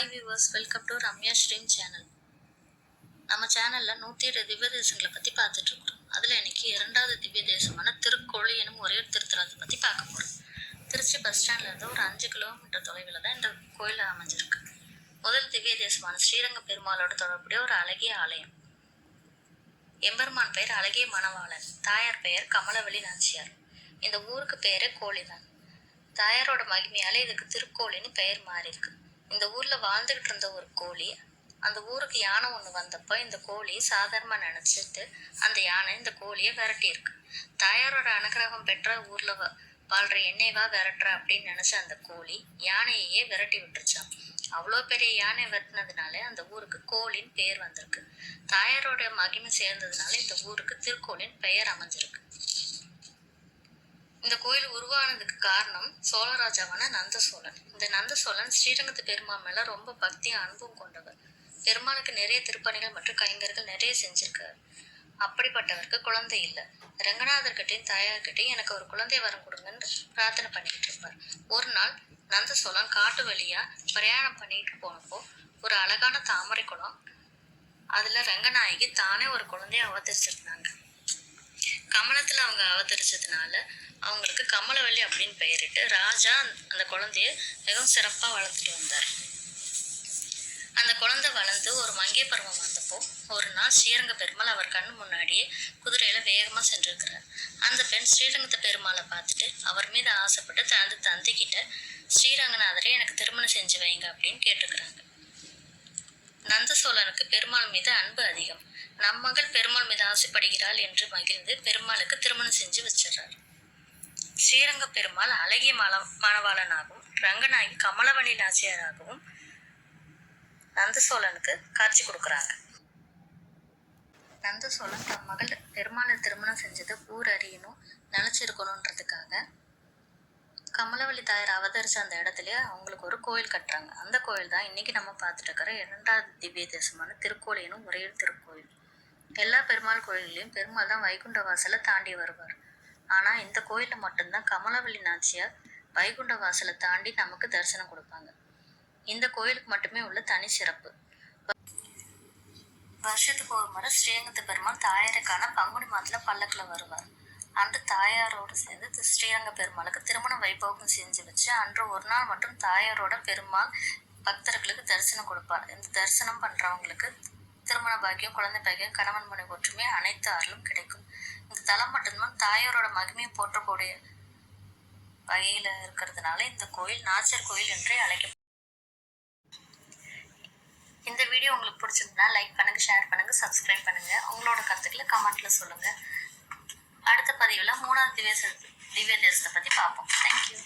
Hi viewers, welcome to Ramya stream channel. நம்ம சேனலில் 107 திவ்ய தேசங்களை பற்றி பார்த்துட்டு இருக்கோம். அதில் இன்னைக்கு 2வது திவ்ய தேசமான திருக்கோளி எனும் ஒரே திருத்தலத்தை பற்றி பார்க்க போகிறோம். திருச்சி பஸ் ஸ்டாண்ட்லேருந்து ஒரு 5 கிலோமீட்டர் தொலைவில் தான் இந்த கோயில் அமைஞ்சிருக்கு. முதல் திவ்ய தேசமான ஸ்ரீரங்க பெருமாளோட தொடர்புடைய ஒரு அழகிய ஆலயம். எம்பெருமான் பெயர் அழகிய மணவாளன், தாயார் பெயர் கமலவள்ளி நாச்சியார். இந்த ஊருக்கு பெயரே கோழிதான். தாயாரோட மகிமையால இதுக்கு திருக்கோழின்னு பெயர் மாறி இருக்கு. இந்த ஊர்ல வாழ்ந்துகிட்டு இருந்த ஒரு கோழி அந்த ஊருக்கு யானை ஒண்ணு வந்தப்போ இந்த கோழி சாதாரணமா நினைச்சிட்டு அந்த யானை இந்த கோழியை விரட்டி இருக்கு. தாயாரோட அனுகிரகம் பெற்ற ஊர்ல வாழ்ற என்னைவா விரட்டுற அப்படின்னு நினைச்ச அந்த கோழி யானையே விரட்டி விட்டுருச்சான். அவ்வளோ பெரிய யானை விரட்டினதுனால அந்த ஊருக்கு கோழின்னு பெயர் வந்திருக்கு. தாயாரோட மகிமை சேர்ந்ததுனால இந்த ஊருக்கு திருக்கோழின்னு பெயர் அமைஞ்சிருக்கு. இந்த கோயில் உருவானதுக்கு காரணம் சோழராஜாவான நந்த சோழன். இந்த நந்த சோழன் ஸ்ரீரங்கத்து பெருமாள் மேல ரொம்ப பக்தியும் அன்பும் கொண்டவர். பெருமாளுக்கு நிறைய திருப்பணிகள் மற்றும் கைங்கர்கள் நிறைய செஞ்சிருக்காரு. அப்படிப்பட்டவருக்கு குழந்தை இல்லை. ரங்கநாதர்கிட்டையும் தாயார்கிட்டையும் எனக்கு ஒரு குழந்தை வரம் கொடுங்கன்னு பிரார்த்தனை பண்ணிட்டு இருப்பார். ஒரு நாள் நந்த சோழன் காட்டு வழியா பிரயாணம் பண்ணிட்டு போனப்போ ஒரு அழகான தாமரை குளம், அதுல ரங்கநாயகி தானே ஒரு குழந்தைய அவதரிச்சிருந்தாங்க. கமலத்துல அவங்க அவதரிச்சதுனால அவங்களுக்கு கமலவள்ளி அப்படின்னு பெயரிட்டு ராஜா அந்த குழந்தைய மிகவும் சிறப்பா வளர்த்துட்டு வந்தார். அந்த குழந்தை வளர்ந்து ஒரு மங்கை பருவம் வந்தப்போ ஒரு நாள் ஸ்ரீரங்க பெருமாள் அவர் கண்ணு முன்னாடியே குதிரையில வேகமா சென்றிருக்கிறார். அந்த பெண் ஸ்ரீரங்கத்து பெருமாளை பார்த்துட்டு அவர் மீது ஆசைப்பட்டு தனது தந்தைக்கிட்ட ஸ்ரீரங்கநாதரே எனக்கு திருமணம் செஞ்சு வைங்க அப்படின்னு கேட்டுக்கிறாங்க. நந்த சோழனுக்கு பெருமாள் மீது அன்பு அதிகம். நம் மகள் பெருமாள் மீது ஆசைப்படுகிறாள் என்று மகிழ்ந்து பெருமாளுக்கு திருமணம் செஞ்சு வச்சிடறாரு. ஸ்ரீரங்க பெருமாள் அழகிய மணவாளனாகவும் ரங்கநாயகி கமலவள்ளி நாச்சியாராகவும் நந்த சோழனுக்கு காட்சி கொடுக்குறாங்க. நந்த சோழன் தம் மகள் பெருமாளை திருமணம் செஞ்சது ஊர் அறியணும் நினைச்சிருக்கணும்ன்றதுக்காக கமலவள்ளி தாயார் அவதரிச்ச அந்த இடத்துலயே அவங்களுக்கு ஒரு கோயில் கட்டுறாங்க. அந்த கோயில் தான் இன்னைக்கு நம்ம பார்த்துட்டு இருக்கிற 2வது திவ்ய தேசமான திருக்கோளி எனும் ஒரே திருக்கோயில். எல்லா பெருமாள் கோயிலையும் பெருமாள் தான் வைகுண்ட வாசலை தாண்டி வருவார். ஆனா இந்த கோயில்ல மட்டும்தான் கமலவள்ளி நாச்சியார் வைகுண்ட வாசலை தாண்டி நமக்கு தரிசனம் கொடுப்பாங்க. இந்த கோயிலுக்கு மட்டுமே உள்ள தனி சிறப்பு. வருஷத்துக்கு ஒரு முறை ஸ்ரீரங்கத்து பெருமாள் தாயாருக்கான பங்குனி மாதத்துல பல்லக்குல வருவார். அன்று தாயாரோடு சேர்ந்து ஸ்ரீரங்க பெருமாளுக்கு திருமண வைபவம் செஞ்சு வச்சு அன்று ஒரு நாள் மட்டும் தாயாரோட பெருமாள் பக்தர்களுக்கு தரிசனம் கொடுப்பார். இந்த தரிசனம் பண்றவங்களுக்கு திருமண பாக்கியம், குழந்தை பாக்கியம், கணவன் மனைவி ஒற்றுமை அனைத்து அருளும் கிடைக்கும். இந்த தலம் மட்டும்தான் தாயாரோட மகிமையை போற்றக்கூடிய வகையில இருக்கிறதுனால இந்த கோயில் நாச்சர் கோயில் என்றே அழைக்கப்படும். இந்த வீடியோ உங்களுக்கு பிடிச்சிருந்தா லைக் பண்ணுங்க, ஷேர் பண்ணுங்க, சப்ஸ்கிரைப் பண்ணுங்க. உங்களோட கருத்துக்களை கமெண்ட்ல சொல்லுங்க. அடுத்த பதிவுல 3வது திவ்ய தேசத்தை பத்தி பார்ப்போம். தேங்க்யூ.